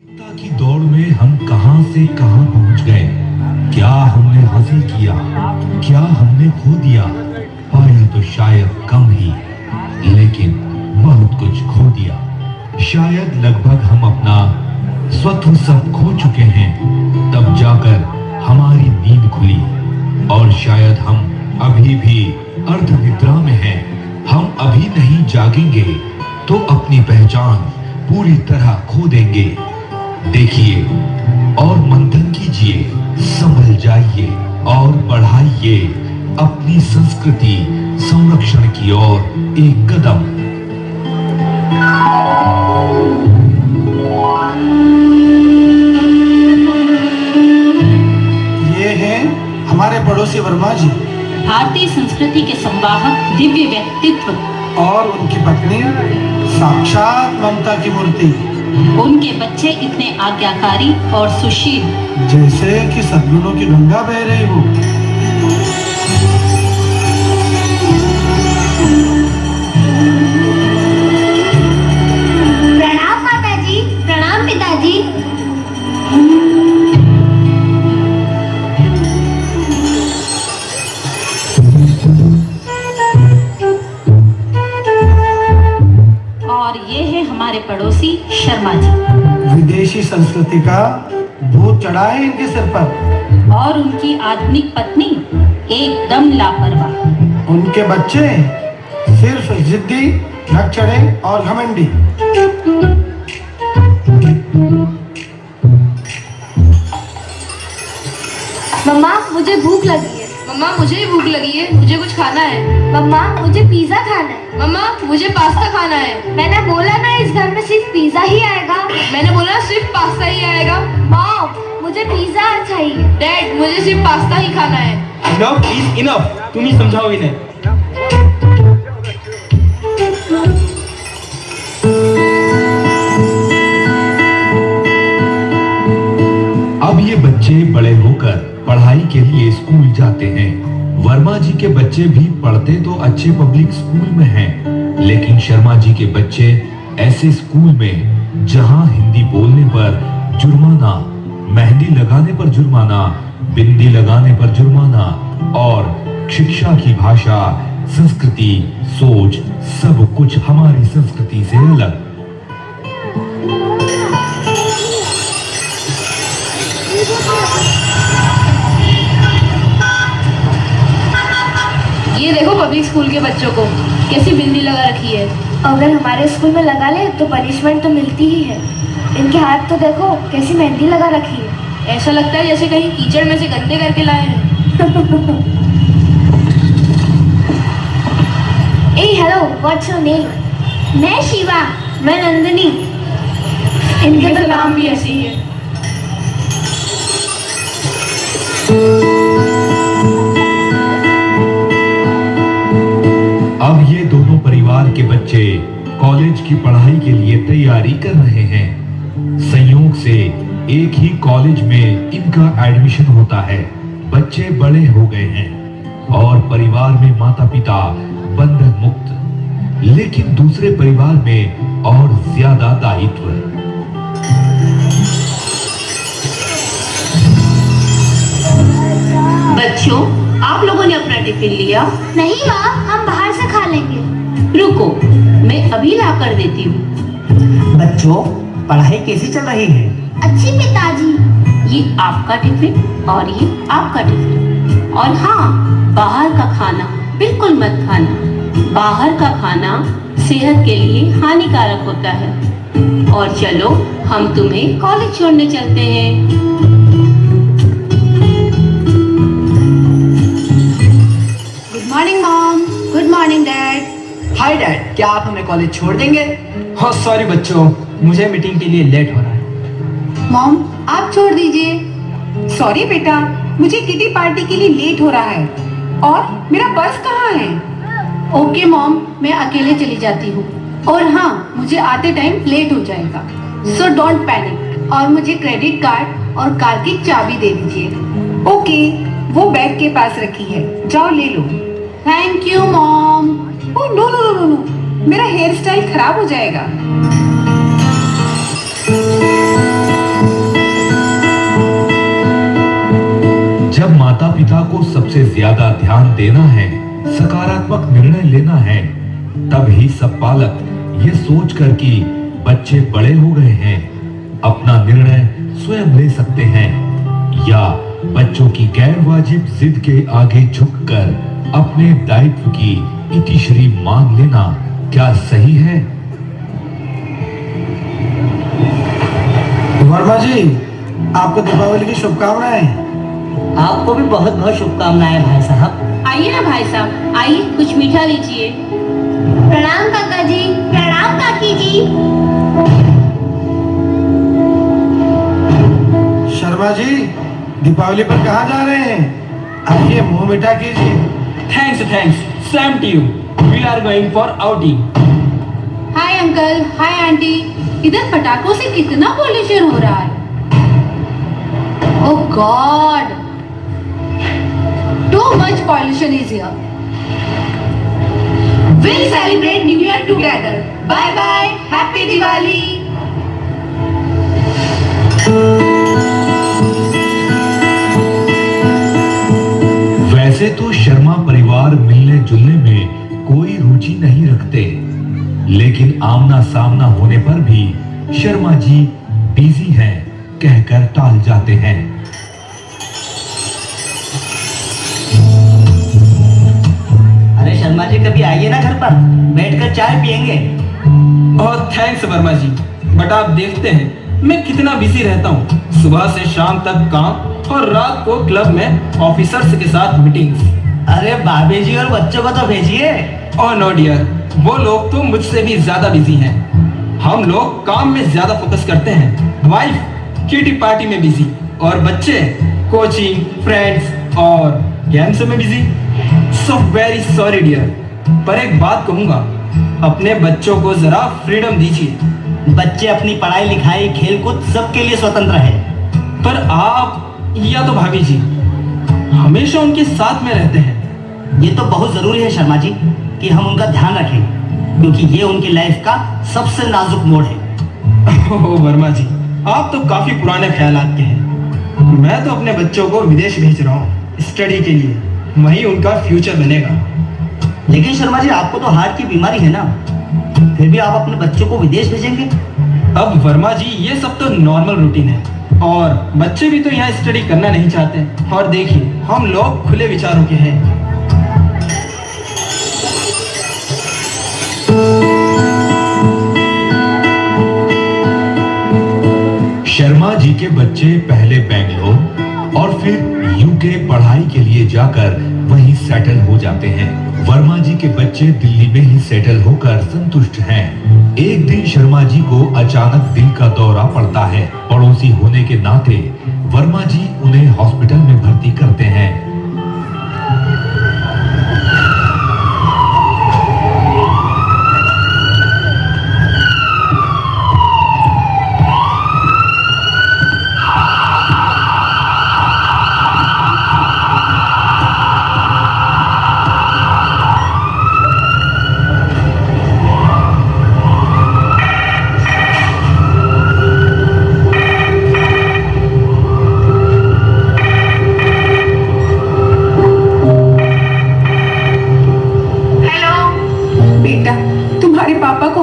सफलता की दौड़ में हम कहां से कहां पहुंच गए। क्या हमने हासिल किया, क्या हमने खो दिया। पाया तो शायद कम ही, लेकिन बहुत कुछ खो दिया। शायद लगभग हम अपना स्वत्व सब खो चुके हैं, तब जाकर हमारी नींद खुली। और शायद हम अभी भी अर्ध निद्रा में हैं। हम अभी नहीं जागेंगे तो अपनी पहचान पूरी तरह खो देंगे। देखिए और मंथन कीजिए, संभल जाइए और बढ़ाइए अपनी संस्कृति संरक्षण की ओर एक कदम। ये हैं हमारे पड़ोसी वर्मा जी भारतीय संस्कृति के संवाहक, दिव्य व्यक्तित्व। और उनकी पत्नी साक्षात ममता की मूर्ति। उनके बच्चे इतने आज्ञाकारी और सुशील, जैसे कि सद्गुणों की गंगा बह रही हो। प्रणाम माताजी। प्रणाम पिताजी। और ये है हमारे पड़ोसी शर्मा जी। विदेशी संस्कृति का भूत चढ़ा है इनके सिर पर। और उनकी आधुनिक पत्नी एकदम लापरवाह। उनके बच्चे सिर्फ जिद्दी, ढक चढ़े और घमंडी। मम्मा मुझे भूख लगी है। मम्मा मुझे भी भूख लगी है, मुझे कुछ खाना है। मम्मा मुझे पिज्जा खाना है। मम्मा मुझे पास्ता खाना है। मैंने बोला ना इस घर में सिर्फ पिज्जा ही आएगा। मैंने बोला सिर्फ पास्ता ही आएगा। मॉम मुझे पिज्जा चाहिए। डैड मुझे सिर्फ पास्ता ही खाना है। इनफ प्लीज इनफ, तुम ही समझाओ इन्हें। अब ये बच्चे बड़े होकर पढ़ाई के लिए स्कूल जाते हैं। वर्मा जी के बच्चे भी पढ़ते तो अच्छे पब्लिक स्कूल में हैं, लेकिन शर्मा जी के बच्चे ऐसे स्कूल में जहां हिंदी बोलने पर जुर्माना, मेहंदी लगाने पर जुर्माना, बिंदी लगाने पर जुर्माना और शिक्षा की भाषा, संस्कृति, सोच सब कुछ हमारी संस्कृति से अलग। ये देखो पब्लिक स्कूल के बच्चों को कैसी बिंदी लगा रखी है। अगर हमारे स्कूल में लगा ले तो पनिशमेंट तो मिलती ही है। इनके हाथ तो देखो कैसी मेहंदी लगा रखी है। ऐसा लगता है जैसे कहीं कीचड़ में से गंदे करके लाए हैं। ए हेलो, व्हाट्स योर नेम? मैं शिवा। मैं नंदिनी। इनके तो नाम भी ऐसे ही है। अब ये दोनों परिवार के बच्चे कॉलेज की पढ़ाई के लिए तैयारी कर रहे हैं। संयोग से एक ही कॉलेज में इनका एडमिशन होता है। बच्चे बड़े हो गए हैं और परिवार में माता पिता बंधन मुक्त, लेकिन दूसरे परिवार में और ज्यादा दायित्व। बच्चों, आप लोगों ने अपना टिफिन लिया? नहीं माँ, हम बाहर से खा लेंगे। रुको, मैं अभी ला कर देती हूँ। बच्चों, पढ़ाई कैसी चल रही है? अच्छी पिताजी। ये आपका टिफिन और ये आपका टिफिन। और हाँ, बाहर का खाना बिल्कुल मत खाना। बाहर का खाना सेहत के लिए हानिकारक होता है। और चलो, हम तुम्हें कॉलेज छोड़ने चलते हैं। Good morning mom. Good morning dad. Hi dad, क्या आप हमें कॉलेज छोड़ देंगे? हाँ सॉरी बच्चों, मुझे मीटिंग के लिए लेट हो रहा है। मॉम आप छोड़ दीजिए। सॉरी बेटा, मुझे किटी पार्टी के लिए लेट हो रहा है। और मेरा पर्स कहाँ है? ओके मॉम, मैं अकेले चली जाती हूँ। और हाँ, मुझे आते टाइम लेट हो जाएगा, सो डोंट पैनिक। और मुझे क्रेडिट कार्ड और कार की चाबी दे दीजिए। ओके, वो बैग के पास रखी है, जाओ ले लो। Thank you mom. Oh no no no no, मेरा हेयर स्टाइल खराब हो जाएगा। ज्यादा ध्यान देना है, सकारात्मक निर्णय लेना है, तब ही सब पालक ये सोच कर कि बच्चे बड़े हो गए हैं, अपना निर्णय स्वयं ले सकते हैं, या बच्चों की गैर वाजिब जिद के आगे झुककर अपने दायित्व की इतिश्री मान लेना क्या सही है? वर्मा जी, आपको दीपावली की शुभकामनाएं। आपको भी बहुत बहुत शुभकामनाएं भाई साहब। आइए ना भाई साहब, आइए कुछ मीठा लीजिए। प्रणाम काका जी। प्रणाम काकी जी। शर्मा जी, दीपावली पर कहाँ जा रहे हैं? आइए मुंह मीठा कीजिए। Thanks same to you. We are going for outing. Hi uncle, hi aunty. इधर पटाखों से कितना पॉल्यूशन हो रहा है। Oh god, too much pollution is here. Will celebrate new year together. Bye bye, happy Diwali. वैसे तो शर्मा परिवार मिलने जुलने में कोई रुचि नहीं रखते, लेकिन आमना सामना होने पर भी शर्मा जी बिजी हैं कहकर टाल जाते हैं। अरे शर्मा जी, कभी आइए ना घर पर, बैठकर चाय पियेंगे। बहुत थैंक्स वर्मा जी, बट आप देखते हैं मैं कितना बिजी रहता हूँ। सुबह से शाम तक काम और रात को क्लब में ऑफिसर्स के साथ मीटिंग्स। अरे भाभी जी और बच्चों को तो भेजिए। ओह नो डियर, वो लोग तो मुझसे भी ज्यादा बिजी हैं। हम लोग काम में ज्यादा फोकस करते हैं, वाइफ किटी पार्टी में बिजी और बच्चे कोचिंग, फ्रेंड्स और गेम्स में busy. So very sorry dear, पर एक बात कहूंगा, अपने बच्चों को जरा फ्रीडम दीजिए। बच्चे अपनी पढ़ाई लिखाई खेलकूद सबके लिए स्वतंत्र है। पर आप या तो भाभी जी हमेशा उनके साथ में रहते हैं। ये तो बहुत जरूरी है शर्मा जी कि हम उनका ध्यान रखें, क्योंकि ये उनकी लाइफ का सबसे नाजुक मोड़ है। ओह वर्मा जी, आप तो काफी पुराने ख्यालात के हैं। मैं तो अपने बच्चों को विदेश भेज रहा हूँ स्टडी के लिए, वहीं उनका फ्यूचर बनेगा। लेकिन शर्मा जी, आपको तो हार्ट की बीमारी है ना, फिर भी आप अपने बच्चों को विदेश भेजेंगे? अब वर्मा जी, ये सब तो नॉर्मल रूटीन है, और बच्चे भी तो यहाँ स्टडी करना नहीं चाहते। और देखिए, हम लोग खुले विचारों के हैं। शर्मा जी के बच्चे पहले बेंगलोर और फिर यूके पढ़ाई के लिए जाकर वहीं सेटल हो जाते हैं। वर्मा जी के बच्चे दिल्ली में ही सेटल होकर संतुष्ट हैं। एक दिन शर्मा जी को अचानक दिल का दौरा पड़ता है। पड़ोसी होने के नाते वर्मा जी उन्हें हॉस्पिटल में भर्ती करते हैं।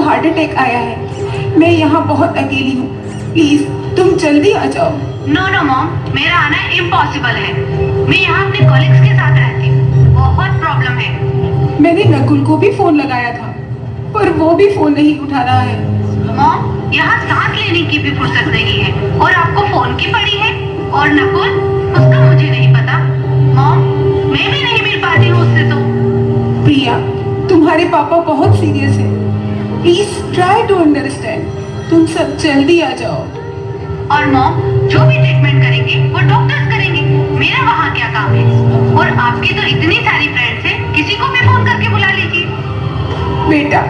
हार्ट अटैक आया है। मैं यहाँ बहुत अकेली हूँ, प्लीज तुम जल्दी आ जाओ। नो मॉम, मेरा आना इम्पॉसिबल है। मैं यहाँ अपने कॉलिग्स के साथ रहती हूँ, बहुत प्रॉब्लम है। मैंने नकुल को भी फोन लगाया था, पर वो भी फोन नहीं उठा रहा है। मॉम, यहाँ सांस लेने की भी फुर्सत नहीं है और आपको फोन की पड़ी है। और नकुल, उसका मुझे नहीं पता। मॉम, मैं भी नहीं मिल पाती हूँ उससे। तो प्रिया, तुम्हारे पापा बहुत सीरियस है, प्लीज ट्राई टू अंडरस्टैंड। तुम सब जल्दी आ जाओ। और मॉम, जो भी ट्रीटमेंट करेंगे वो डॉक्टर्स करेंगे, मेरा वहाँ क्या काम है। और आपकी तो इतनी सारी फ्रेंड्स हैं, किसी को भी फोन करके बुला लीजिए। बेटा,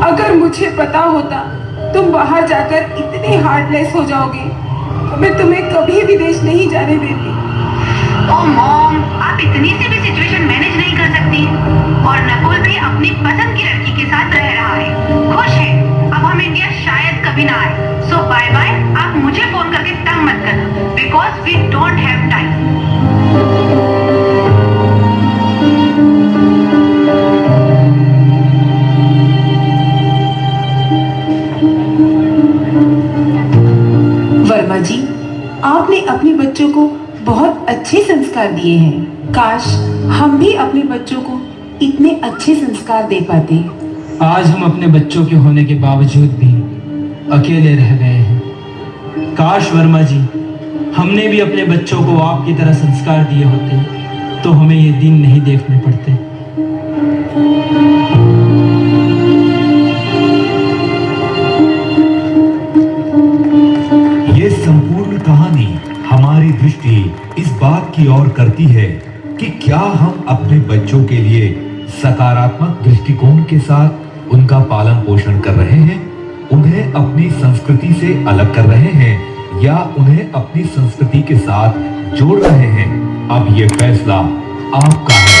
अगर मुझे पता होता तुम बाहर जाकर इतने हार्टलेस हो जाओगे तो मैं तुम्हें कभी विदेश नहीं जाने देती। ओह मॉम, आप इतनी सी भी सिचुएशन मैनेज नहीं कर सकती। और नकुल भी अपनी पसंद की लड़की के साथ रह रहा है, खुश है। अब हम इंडिया शायद कभी ना आए। So bye bye. आप मुझे फोन करके तंग मत करना, because we don't have time. बच्चों को बहुत अच्छे संस्कार दिए हैं। काश हम भी अपने बच्चों को इतने अच्छे संस्कार दे पाते। आज हम अपने बच्चों के होने के बावजूद भी अकेले रह गए हैं। काश वर्मा जी, हमने भी अपने बच्चों को आपकी तरह संस्कार दिए होते तो हमें ये दिन नहीं देखने पड़ते। ये संपूर्ण कहानी हमारी दृष्टि इस बात की ओर करती है कि क्या हम अपने बच्चों के लिए सकारात्मक दृष्टिकोण के साथ उनका पालन पोषण कर रहे हैं, उन्हें अपनी संस्कृति से अलग कर रहे हैं या उन्हें अपनी संस्कृति के साथ जोड़ रहे हैं। अब ये फैसला आपका है।